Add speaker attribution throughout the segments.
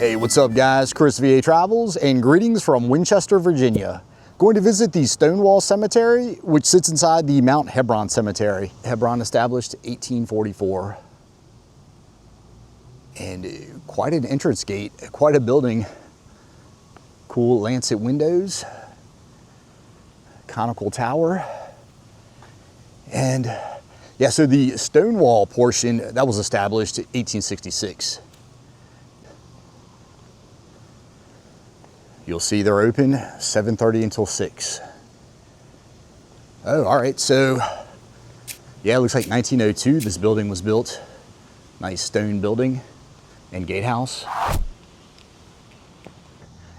Speaker 1: Hey, what's up guys? Chris VA Travels and greetings from Winchester, Virginia. Going to visit the Stonewall Cemetery, which sits inside the Mount Hebron Cemetery. Hebron established 1844. And quite an entrance gate, quite a building. Cool lancet windows, conical tower. And yeah, so the Stonewall portion, that was established in 1866. You'll see they're open 7:30 until 6. Oh, all right, so yeah, it looks like 1902 this building was built. Nice stone building and gatehouse.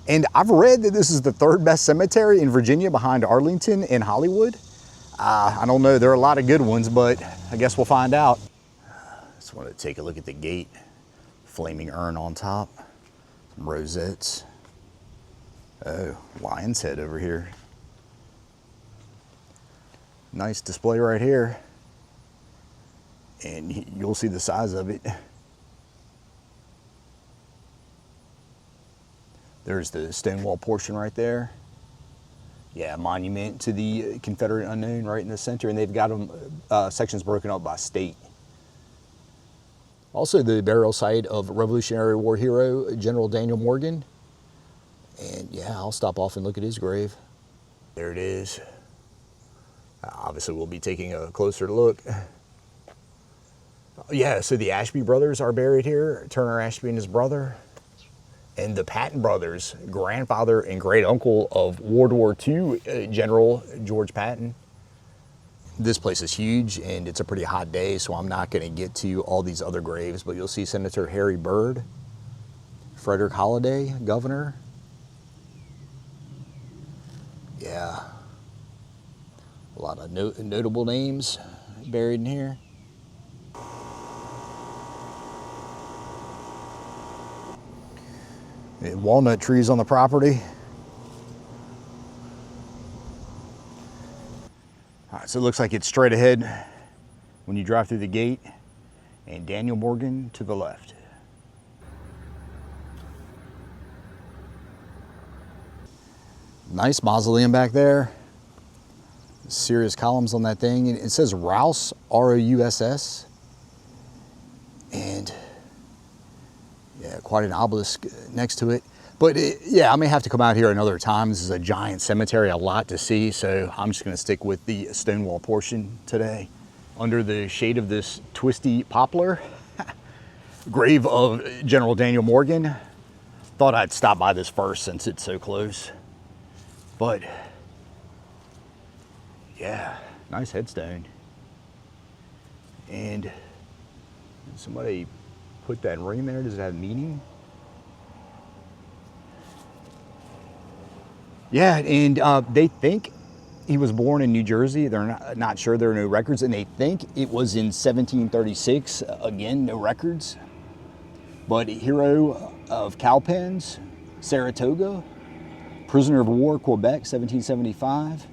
Speaker 1: And I've read that this is the third best cemetery in Virginia behind Arlington and Hollywood. I don't know, there are a lot of good ones, but I guess we'll find out. Just want to take a look at the gate. Flaming urn on top, some rosettes. Oh, lion's head over here. Nice display right here. And you'll see the size of it. There's the Stonewall portion right there. Yeah, monument to the Confederate unknown right in the center. And they've got them sections broken up by state. Also the burial site of Revolutionary War hero, General Daniel Morgan. And yeah, I'll stop off and look at his grave. There it is. Obviously, we'll be taking a closer look. Yeah, so the Ashby brothers are buried here. Turner Ashby and his brother. And the Patton brothers, grandfather and great uncle of World War II General George Patton. This place is huge and it's a pretty hot day, so I'm not gonna get to all these other graves, but you'll see Senator Harry Byrd, Frederick Holliday, governor. Yeah, a lot of notable names buried in here. And walnut trees on the property. All right, so it looks like it's straight ahead when you drive through the gate, and Daniel Morgan to the left. Nice mausoleum back there. Serious columns on that thing. It says Rouse, R-O-U-S-S. And yeah, quite an obelisk next to it. But yeah, I may have to come out here another time. This is a giant cemetery, a lot to see. So I'm just gonna stick with the Stonewall portion today. Under the shade of this twisty poplar, grave of General Daniel Morgan. Thought I'd stop by this first since it's so close. But yeah, nice headstone. And somebody put that ring there. Does it have meaning? Yeah, and they think he was born in New Jersey. They're not sure, there are no records, and they think it was in 1736. Again, no records. But hero of Cowpens, Saratoga. Prisoner of War, Quebec, 1775.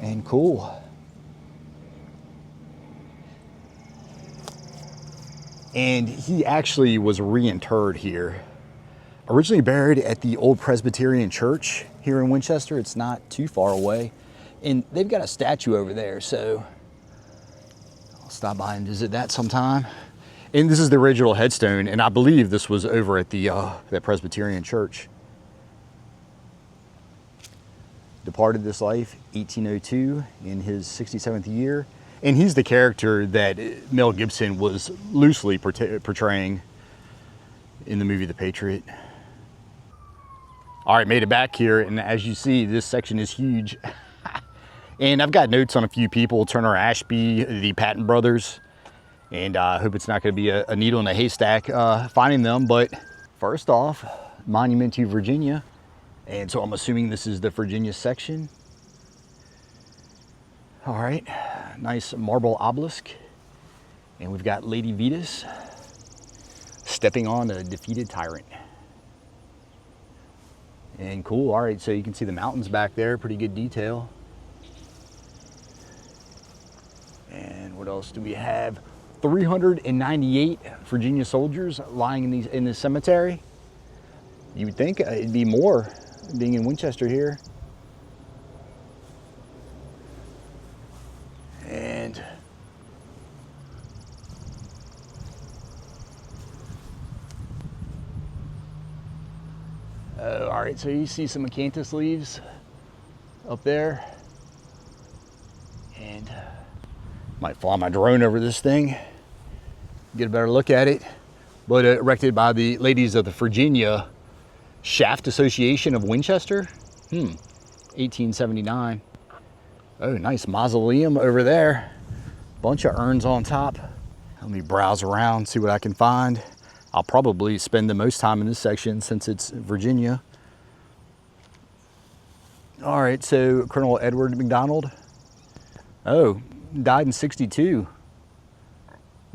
Speaker 1: And cool. And he actually was reinterred here. Originally buried at the old Presbyterian Church here in Winchester. It's not too far away. And they've got a statue over there, so I'll stop by and visit that sometime. And this is the original headstone, and I believe this was over at the that Presbyterian Church. Departed this life 1802 in his 67th year. And he's the character that Mel Gibson was loosely portraying in the movie The Patriot. All right, made it back here. And as you see, this section is huge. And I've got notes on a few people, Turner Ashby, the Patton brothers. And I hope it's not gonna be a needle in a haystack finding them. But first off, monument to Virginia. And so I'm assuming this is the Virginia section. All right, nice marble obelisk. And we've got Lady Vetus stepping on a defeated tyrant. And cool, all right, so you can see the mountains back there, pretty good detail. And what else do we have? 398 Virginia soldiers lying in this cemetery. You would think it'd be more being in Winchester here. And all right, so you see some acanthus leaves up there, and might fly my drone over this thing, get a better look at it. But erected by the ladies of the Virginia Shaft Association of Winchester, 1879. Oh, nice mausoleum over there. Bunch of urns on top. Let me browse around, see what I can find. I'll probably spend the most time in this section since it's Virginia. All right, so Colonel Edward McDonald. Oh, died in '62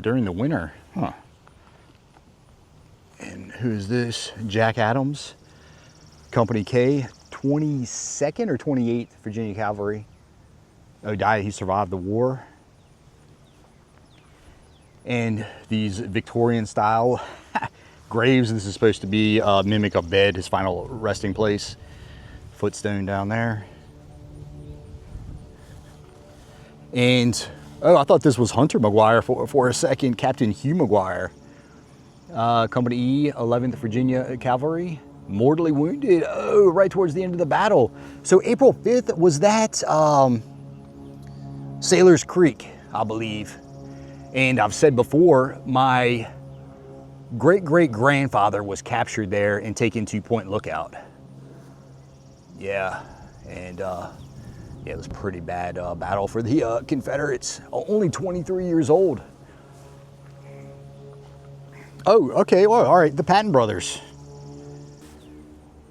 Speaker 1: during the winter. Huh. And who's this? Jack Adams, Company K, 22nd or 28th Virginia Cavalry. Oh, died, he survived the war. And these Victorian style graves, this is supposed to be mimic a bed, his final resting place. Footstone down there. And, oh, I thought this was Hunter McGuire for a second, Captain Hugh McGuire. Company E, 11th Virginia Cavalry, mortally wounded, oh, right towards the end of the battle. So April 5th, was that Sailor's Creek, I believe. And I've said before, my great-great-grandfather was captured there and taken to Point Lookout. Yeah, and yeah, it was a pretty bad battle for the Confederates. Only 23 years old. Oh, okay, well, all right, the Patton brothers.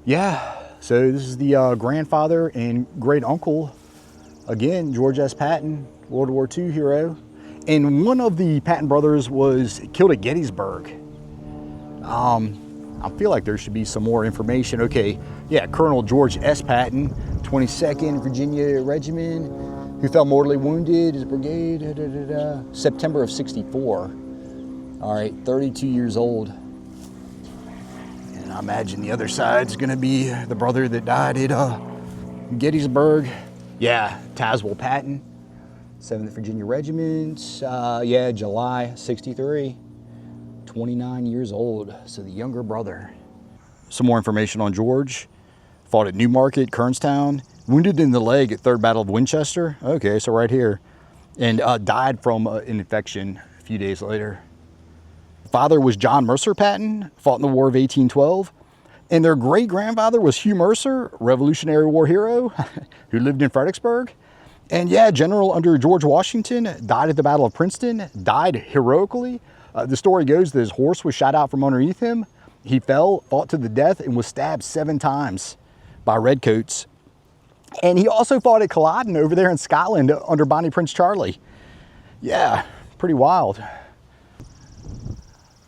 Speaker 1: Yeah, so this is the grandfather and great uncle, again, George S. Patton, World War II hero. And one of the Patton brothers was killed at Gettysburg. I feel like there should be some more information. Okay, yeah, Colonel George S. Patton, 22nd Virginia Regiment, who fell mortally wounded, his brigade, September of '64. All right, 32 years old. And I imagine the other side's gonna be the brother that died at Gettysburg. Yeah, Tazewell Patton, 7th Virginia Regiment, yeah, July '63, 29 years old, so the younger brother. Some more information on George. Fought at Newmarket, Kernstown, wounded in the leg at 3rd Battle of Winchester. Okay, so right here. And died from an infection a few days later. Father was John Mercer Patton, fought in the War of 1812. And their great-grandfather was Hugh Mercer, Revolutionary War hero, who lived in Fredericksburg. And yeah, general under George Washington, died at the Battle of Princeton, died heroically. The story goes that his horse was shot out from underneath him. He fell, fought to the death, and was stabbed 7 times by redcoats. And he also fought at Culloden over there in Scotland under Bonnie Prince Charlie. Yeah, pretty wild.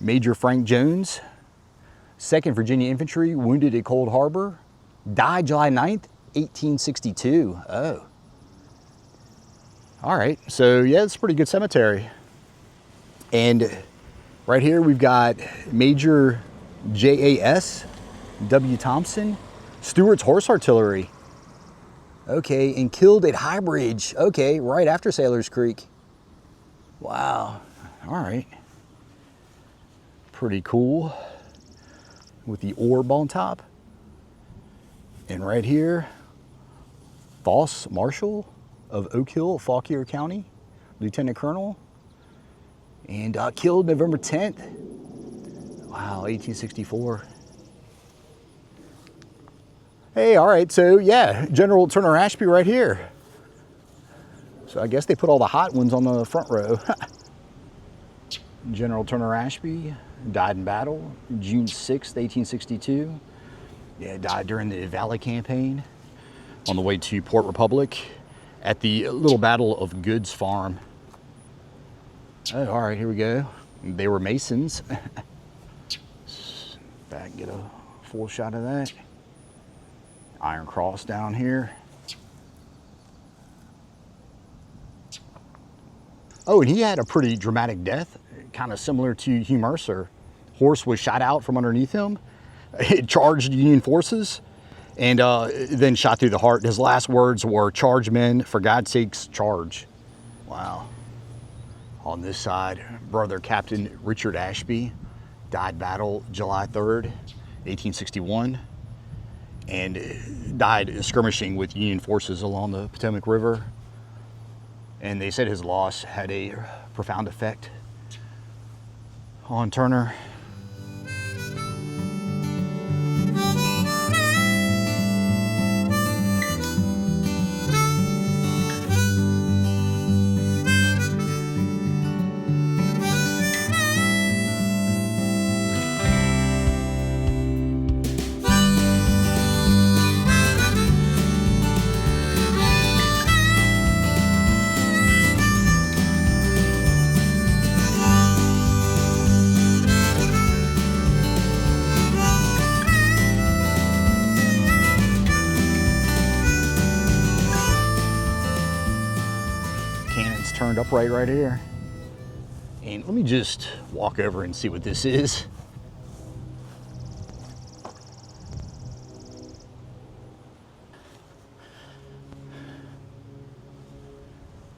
Speaker 1: Major Frank Jones, 2nd Virginia Infantry, wounded at Cold Harbor, died July 9th, 1862. Oh. All right, so yeah, it's a pretty good cemetery. And right here we've got Major J.A.S. W. Thompson, Stewart's Horse Artillery. Okay, and killed at High Bridge. Okay, right after Sailor's Creek. Wow, all right. Pretty cool with the orb on top. And right here, Foss Marshal of Oak Hill, Fauquier County, Lieutenant Colonel, and killed November 10th. Wow, 1864. Hey, all right, so yeah, General Turner Ashby right here. So I guess they put all the hot ones on the front row. General Turner Ashby died in battle, June 6th, 1862. Yeah, died during the Valley Campaign on the way to Port Republic at the little Battle of Goods Farm. Oh, all right, here we go. They were Masons. Back and get a full shot of that. Iron Cross down here. Oh, and he had a pretty dramatic death. kind of similar to Hugh Mercer. Horse was shot out from underneath him. It charged Union forces and then shot through the heart. His last words were, "Charge, men, for God's sakes, charge." Wow. On this side, brother Captain Richard Ashby died battle July 3rd, 1861, and died skirmishing with Union forces along the Potomac River. And they said his loss had a profound effect on Turner. Turned upright right here. And let me just walk over and see what this is.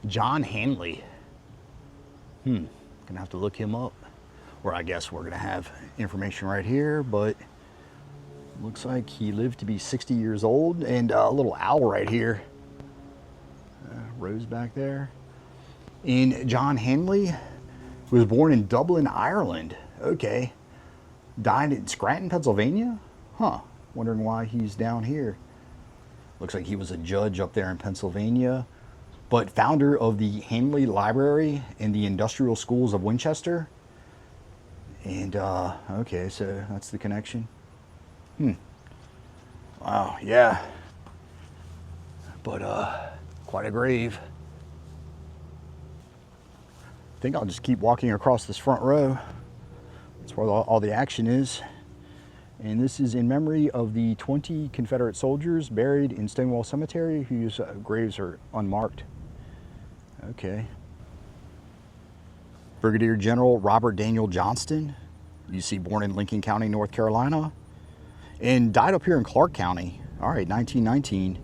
Speaker 1: John Hanley. Gonna have to look him up. Or I guess we're gonna have information right here, but looks like he lived to be 60 years old. And a little owl right here. Rose back there. And John Hanley was born in Dublin, Ireland. Okay. Died in Scranton, Pennsylvania? Huh. Wondering why he's down here. Looks like he was a judge up there in Pennsylvania. But founder of the Hanley Library and the Industrial Schools of Winchester. And, okay, so that's the connection. Wow, yeah. But, quite a grave. I think I'll just keep walking across this front row. That's where all the action is. And this is in memory of the 20 Confederate soldiers buried in Stonewall Cemetery whose graves are unmarked. Okay. Brigadier General Robert Daniel Johnston, you see, born in Lincoln County, North Carolina, and died up here in Clark County. All right, 1919.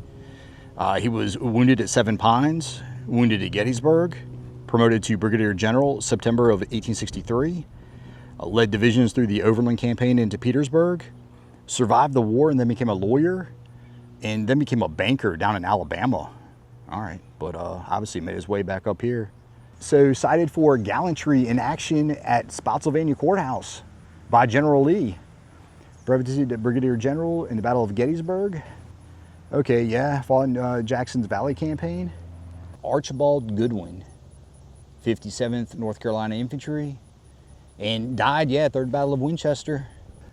Speaker 1: He was wounded at Seven Pines, wounded at Gettysburg, promoted to Brigadier General September of 1863, led divisions through the Overland Campaign into Petersburg, survived the war and then became a lawyer, and then became a banker down in Alabama. All right, but obviously made his way back up here. So cited for gallantry in action at Spotsylvania Courthouse by General Lee. Brevetted Brigadier General in the Battle of Gettysburg. Okay, yeah, fought in Jackson's Valley Campaign. Archibald Goodwin, 57th North Carolina Infantry, and died, yeah, Third Battle of Winchester.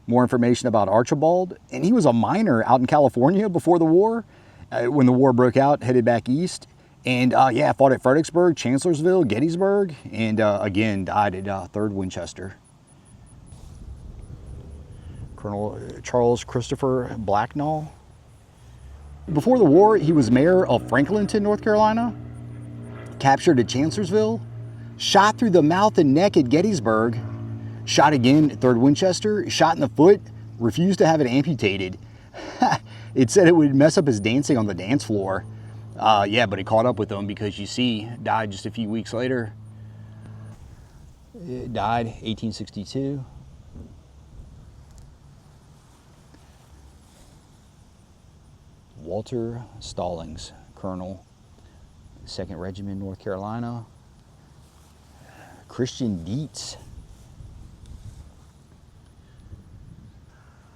Speaker 1: More information about Archibald, and he was a miner out in California before the war. When the war broke out, headed back east, and yeah, fought at Fredericksburg, Chancellorsville, Gettysburg, and again, died at 3rd Winchester. Colonel Charles Christopher Blacknall. Before the war, he was mayor of Franklinton, North Carolina, captured at Chancellorsville, shot through the mouth and neck at Gettysburg, shot again at 3rd Winchester, shot in the foot, refused to have it amputated. It said it would mess up his dancing on the dance floor. Yeah, but it caught up with him because, you see, died just a few weeks later. It died 1862. Walter Stallings, Colonel, 2nd Regiment, North Carolina. Christian Dietz.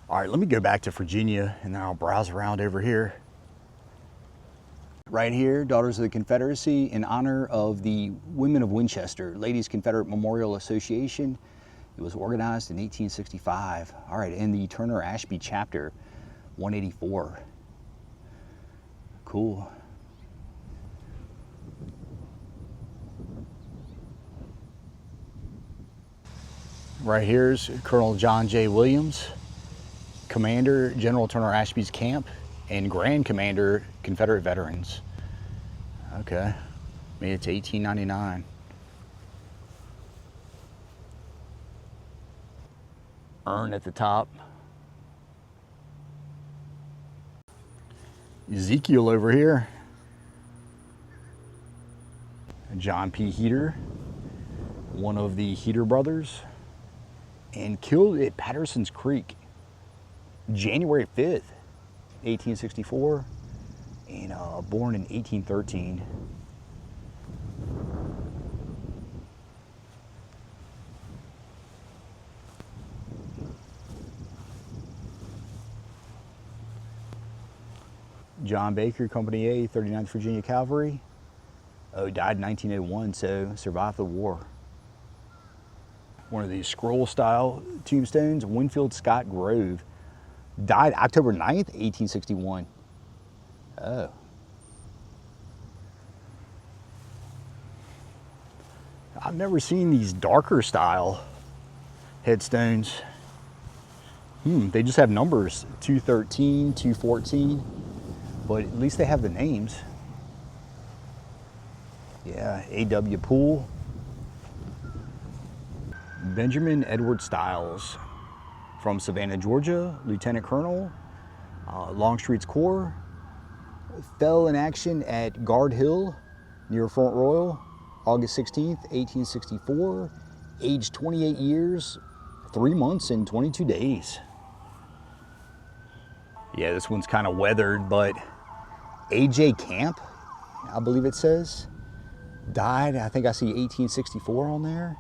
Speaker 1: All right, let me go back to Virginia and then I'll browse around over here. Right here, Daughters of the Confederacy, in honor of the Women of Winchester, Ladies Confederate Memorial Association. It was organized in 1865. All right, in the Turner Ashby chapter, 184. Cool. Right here's Colonel John J. Williams, Commander, General Turner Ashby's camp, and Grand Commander, Confederate Veterans. Okay, made it to 1899. urn at the top. Ezekiel over here. John P. Heater, one of the Heater brothers, and killed at Patterson's Creek, January 5th, 1864, and born in 1813. John Baker, Company A, 39th Virginia Cavalry. Oh, died in 1901, so survived the war. One of these scroll-style tombstones, Winfield Scott Grove. Died October 9th, 1861. Oh. I've never seen these darker style headstones. They just have numbers, 213, 214, but at least they have the names. Yeah, A.W. Poole. Benjamin Edward Stiles from Savannah, Georgia, Lieutenant Colonel, Longstreet's Corps. Fell in action at Guard Hill near Front Royal, August 16th, 1864. Aged 28 years, 3 months and 22 days. Yeah, this one's kind of weathered, but A.J. Camp, I believe it says, died, I think I see 1864 on there.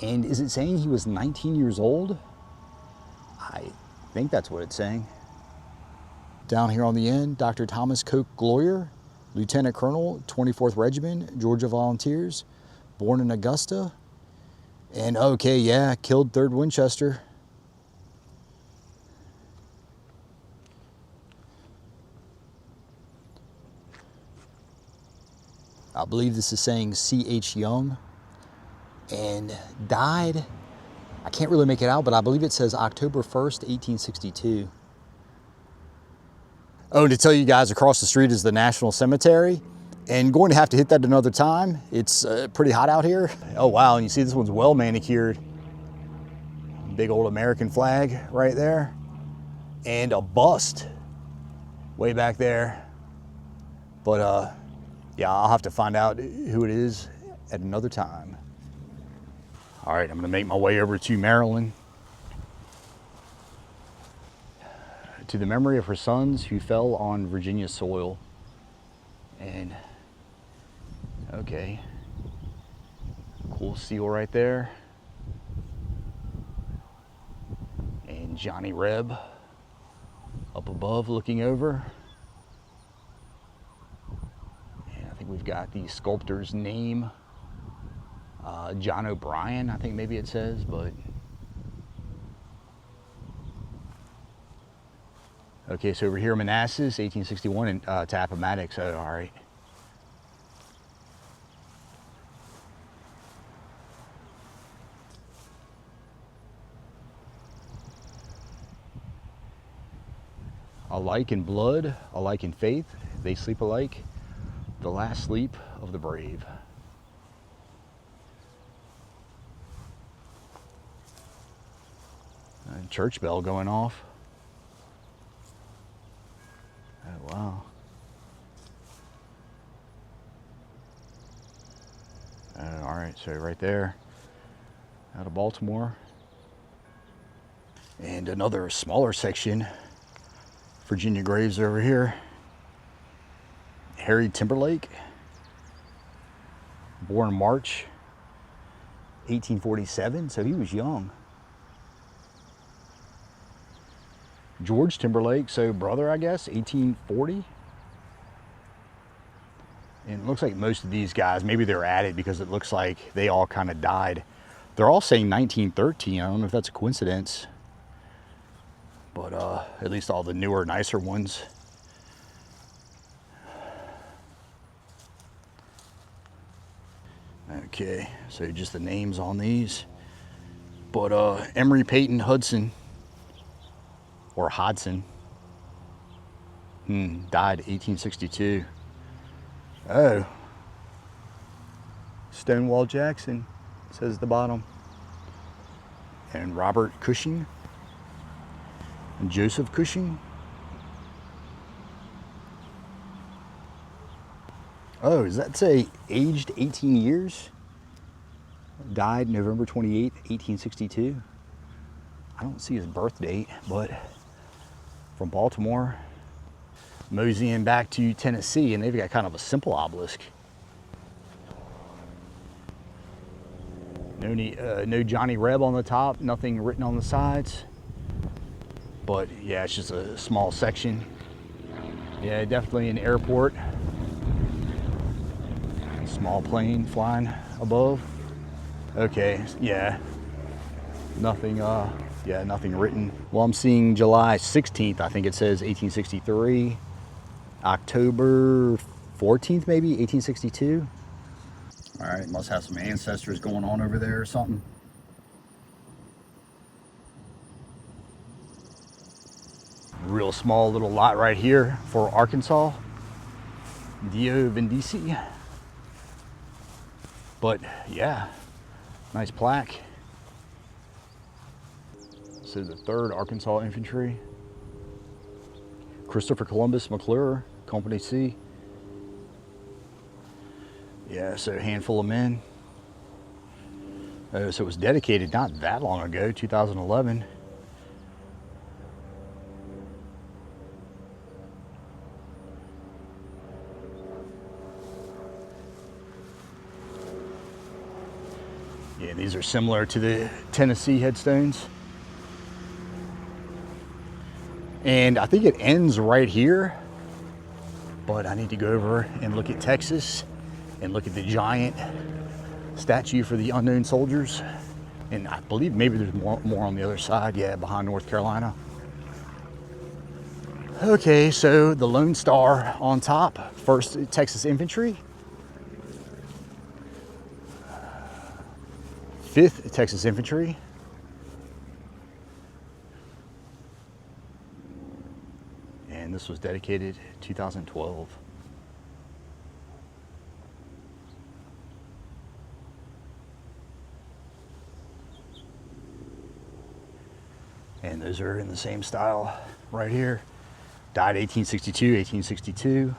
Speaker 1: And is it saying he was 19 years old? I think that's what it's saying. Down here on the end, Dr. Thomas Coke Gloyer, Lieutenant Colonel, 24th Regiment, Georgia Volunteers, born in Augusta. And okay, yeah, killed 3rd Winchester. I believe this is saying C.H. Young, and died, I can't really make it out, but I believe it says October 1st, 1862. Oh, and to tell you guys, across the street is the National Cemetery, and going to have to hit that another time. It's pretty hot out here. Oh wow, and you see this one's well manicured. Big old American flag right there, and a bust way back there. But yeah, I'll have to find out who it is at another time. All right, I'm gonna make my way over to Maryland. To the memory of her sons who fell on Virginia soil. And, okay, cool seal right there. And Johnny Reb up above looking over. And I think we've got the sculptor's name, John O'Brien, I think maybe it says, but. Okay, so over here, Manassas, 1861, and to Appomattox, so all right. Alike in blood, alike in faith, they sleep alike, the last sleep of the brave. Church bell going off. Oh, wow. All right, so right there, out of Baltimore. And another smaller section, Virginia graves over here. Harry Timberlake, born March 1847, so he was young. George Timberlake, so brother, I guess, 1840. And it looks like most of these guys, maybe they're added because it looks like they all kind of died. They're all saying 1913. I don't know if that's a coincidence, but at least all the newer, nicer ones. Okay, so just the names on these. But Emery Peyton Hudson, or Hodson, died 1862. Oh, Stonewall Jackson, says at the bottom. and Robert Cushing and Joseph Cushing. Oh, does that say aged 18 years? Died November 28th, 1862. I don't see his birth date, but from Baltimore. Moseying back to Tennessee, and they've got kind of a simple obelisk. No Johnny Reb on the top, nothing written on the sides. But yeah, it's just a small section. Yeah, definitely an airport. Small plane flying above. Okay, yeah. Nothing, nothing written. Well, I'm seeing July 16th, I think it says 1863. October 14th, maybe, 1862. All right, must have some ancestors going on over there or something. Real small little lot right here for Arkansas. Dio Vindici. But yeah, nice plaque. So the 3rd Arkansas Infantry. Christopher Columbus McClure, Company C. Yeah, so a handful of men. So it was dedicated not that long ago, 2011. Yeah, these are similar to the Tennessee headstones. And I think it ends right here, but I need to go over and look at Texas and look at the giant statue for the unknown soldiers. And I believe maybe there's more on the other side, yeah, behind North Carolina. Okay, so the Lone Star on top, 1st Texas Infantry. 5th Texas Infantry. And this was dedicated 2012. And those are in the same style right here. Died 1862, 1862.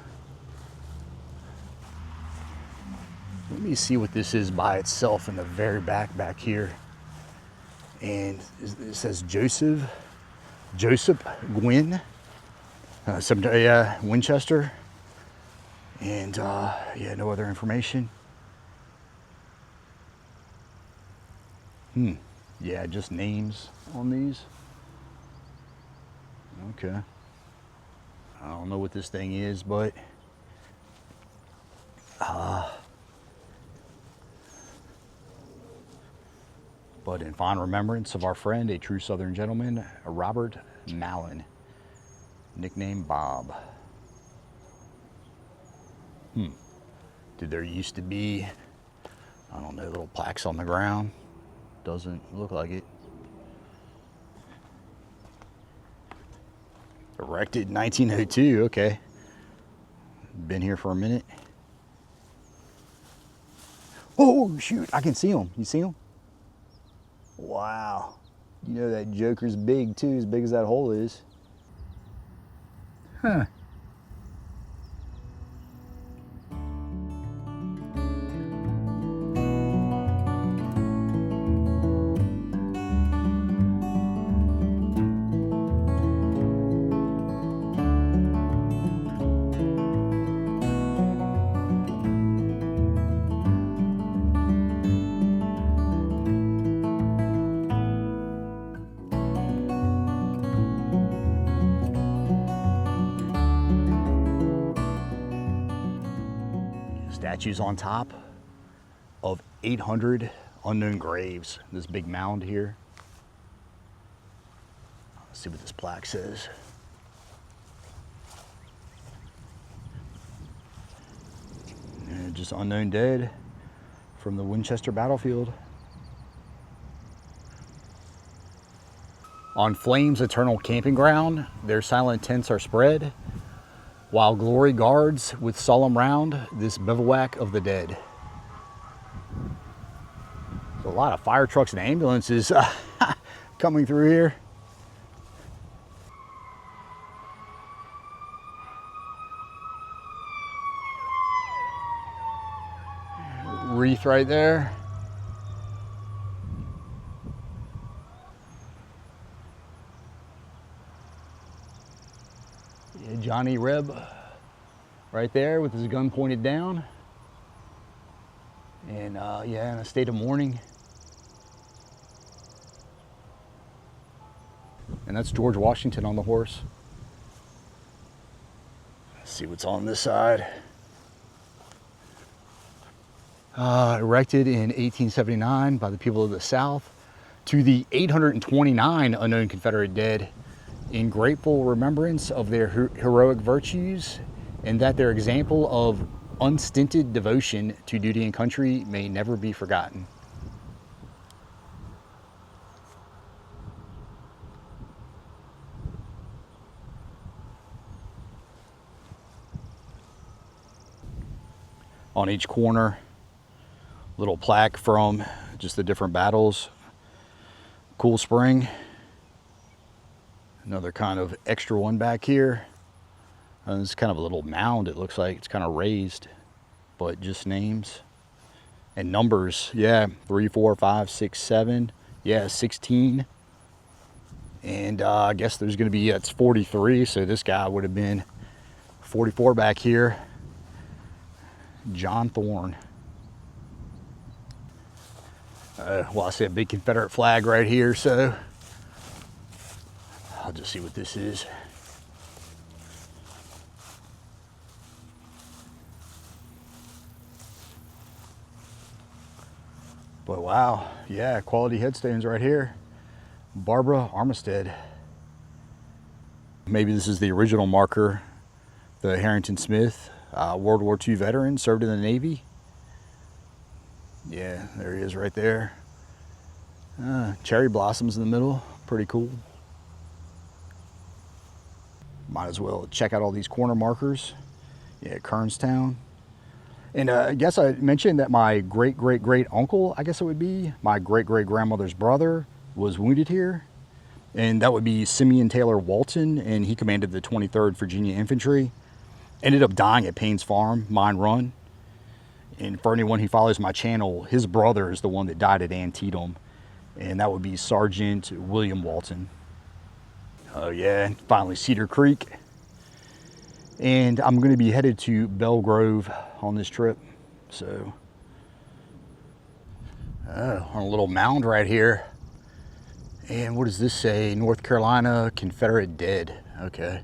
Speaker 1: Let me see what this is by itself in the very back here. And it says Joseph Gwynn, Winchester. And yeah, no other information. Yeah, just names on these. Okay. I don't know what this thing is, but in fond remembrance of our friend, a true Southern gentleman, Robert Mallon, nicknamed Bob. Did there used to be, I don't know, little plaques on the ground? Doesn't look like it. Erected in 1902, okay. Been here for a minute. Oh, shoot, I can see him. You see him? Wow. You know that joker's big too, as big as that hole is. Huh. Statues on top of 800 unknown graves. This big mound here. Let's see what this plaque says. And just unknown dead from the Winchester battlefield. On Flame's eternal camping ground, their silent tents are spread, while glory guards with solemn round this bivouac of the dead. There's a lot of fire trucks and ambulances coming through here. Wreath right there. Yeah, Johnny Reb right there with his gun pointed down. And yeah, in a state of mourning. And that's George Washington on the horse. Let's see what's on this side. Erected in 1879 by the people of the South to the 829 unknown Confederate dead in grateful remembrance of their heroic virtues, and that their example of unstinted devotion to duty and country may never be forgotten. On each corner, little plaque from just the different battles. Cool Spring. Another kind of extra one back here. It's kind of a little mound, it looks like. It's kind of raised, but just names. And numbers, yeah, 3, 4, 5, 6, 7. Yeah, 16. And I guess there's gonna be, it's 43, so this guy would have been 44 back here. John Thorne. Well, I see a big Confederate flag right here, so I'll just see what this is. But wow, yeah, quality headstones right here. Barbara Armistead. Maybe this is the original marker. The Harrington Smith, World War II veteran, served in the Navy. Yeah, there he is right there. Cherry blossoms in the middle, pretty cool. Might as well check out all these corner markers. Yeah, Kernstown. And I guess I mentioned that my great-great-great uncle, I guess it would be, my great-great-grandmother's brother, was wounded here. And that would be Simeon Taylor Walton, and he commanded the 23rd Virginia Infantry. Ended up dying at Payne's Farm, Mine Run. And for anyone who follows my channel, his brother is the one that died at Antietam. And that would be Sergeant William Walton. Oh yeah, and finally Cedar Creek. And I'm gonna be headed to Belle Grove on this trip. So, on a little mound right here. And what does this say? North Carolina Confederate dead. Okay.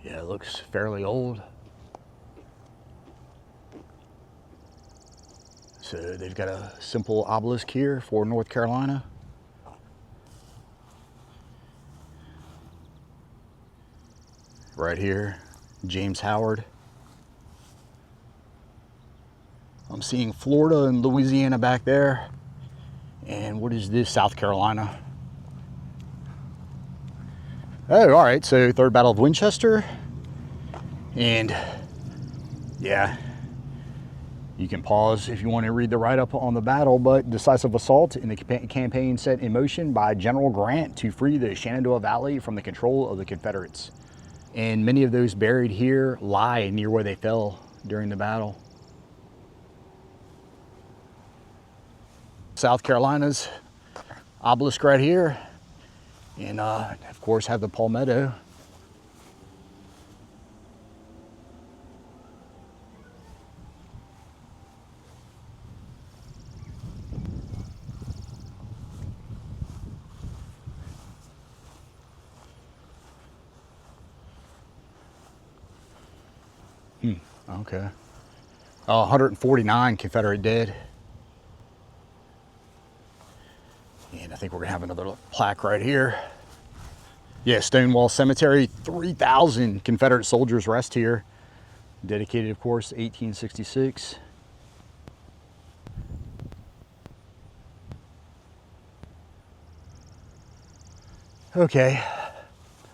Speaker 1: Yeah, it looks fairly old. So they've got a simple obelisk here for North Carolina. Right here, James Howard. I'm seeing Florida and Louisiana back there. And what is this? South Carolina. Oh, all right, so Third Battle of Winchester. And yeah, you can pause if you want to read the write-up on the battle, but decisive assault in the campaign set in motion by General Grant to free the Shenandoah Valley from the control of the Confederates. And many of those buried here lie near where they fell during the battle. South Carolina's obelisk right here. And of course have the palmetto. Okay. 149 Confederate dead. And I think we're gonna have another plaque right here. Yeah, Stonewall Cemetery, 3,000 Confederate soldiers rest here. Dedicated, of course, 1866. Okay.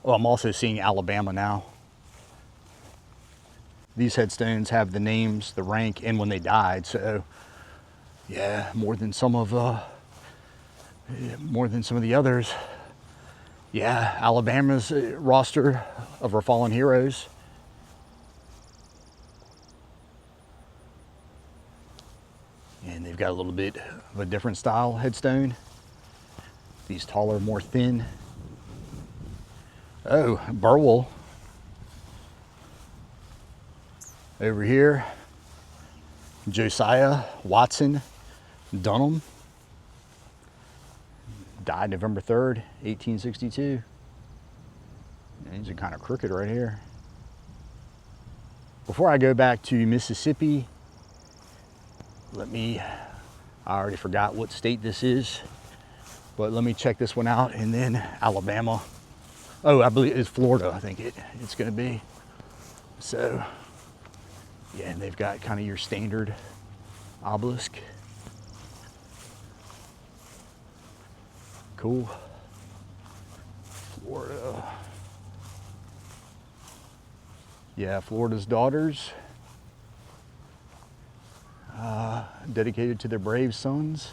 Speaker 1: Well, I'm also seeing Alabama now. These headstones have the names, the rank, and when they died. So, yeah, more than some of more than some of the others. Yeah, Alabama's roster of our fallen heroes. And they've got a little bit of a different style headstone. These taller, more thin. Oh, Burwell. Over here, Josiah Watson Dunham. Died November 3rd, 1862. And these are kind of crooked right here. Before I go back to Mississippi, I already forgot what state this is, but let me check this one out. And then Alabama. Oh, I believe it's Florida, I think it's gonna be. So, yeah, and they've got kind of your standard obelisk. Cool. Florida. Yeah, Florida's daughters. Dedicated to their brave sons.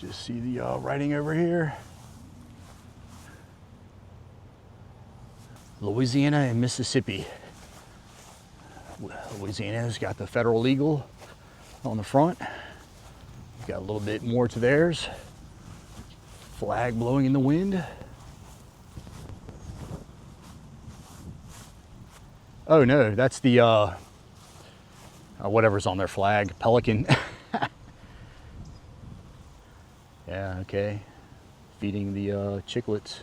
Speaker 1: Just see the writing over here. Louisiana and Mississippi. Louisiana's got the federal eagle on the front. Got a little bit more to theirs. Flag blowing in the wind. Oh no, that's the whatever's on their flag, pelican. Yeah, okay. Feeding the chicklets.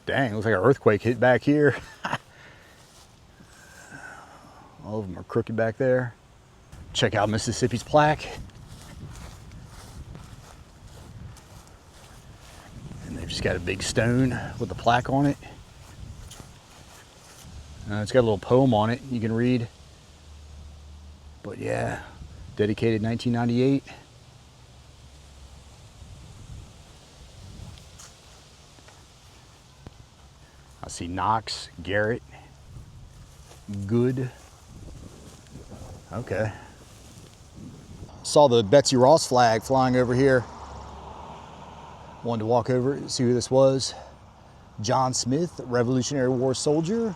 Speaker 1: Dang, looks like an earthquake hit back here. All of them are crooked back there. Check out Mississippi's plaque. And they've just got a big stone with a plaque on it. It's got a little poem on it you can read. But yeah, dedicated 1998. I see Knox, Garrett, Good. Okay. Saw the Betsy Ross flag flying over here. Wanted to walk over and see who this was. John Smith, Revolutionary War soldier,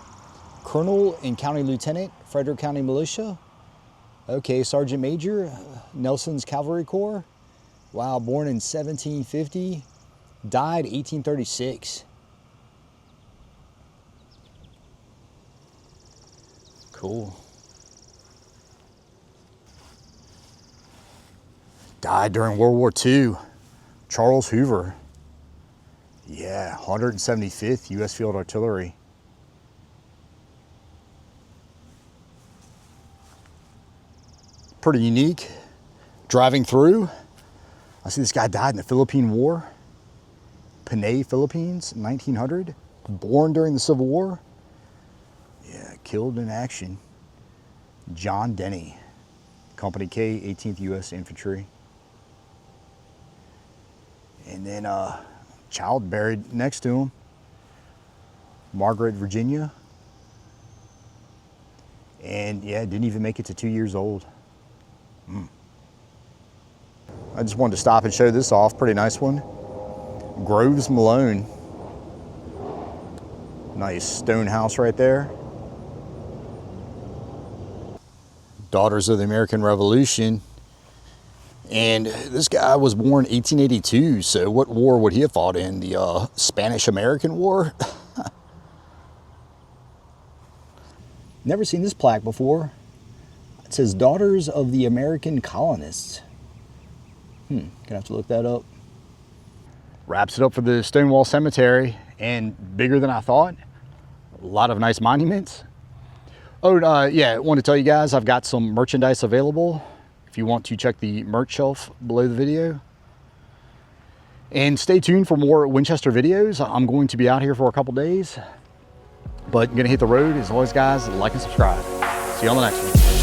Speaker 1: Colonel and County Lieutenant, Frederick County Militia. Okay, Sergeant Major, Nelson's Cavalry Corps. Wow, born in 1750, died 1836. Cool. Died during World War II. Charles Hoover. Yeah, 175th U.S. Field Artillery. Pretty unique. Driving through, I see this guy died in the Philippine War. Panay, Philippines, 1900. Born during the Civil War. Yeah, killed in action. John Denny, Company K, 18th U.S. Infantry. And then child buried next to him. Margaret, Virginia. And yeah, didn't even make it to 2 years old. I just wanted to stop and show this off. Pretty nice one. Groves Malone. Nice stone house right there. Daughters of the American Revolution. And this guy was born 1882, so what war would he have fought in? The Spanish-American War? Never seen this plaque before. It says Daughters of the American Colonists. Gonna have to look that up. Wraps it up for the Stonewall Cemetery, and bigger than I thought. A lot of nice monuments. Oh, yeah, I want to tell you guys I've got some merchandise available if you want to check the merch shelf below the video. And stay tuned for more Winchester videos. I'm going to be out here for a couple days, but I'm going to hit the road. As always, guys, like and subscribe. See you on the next one.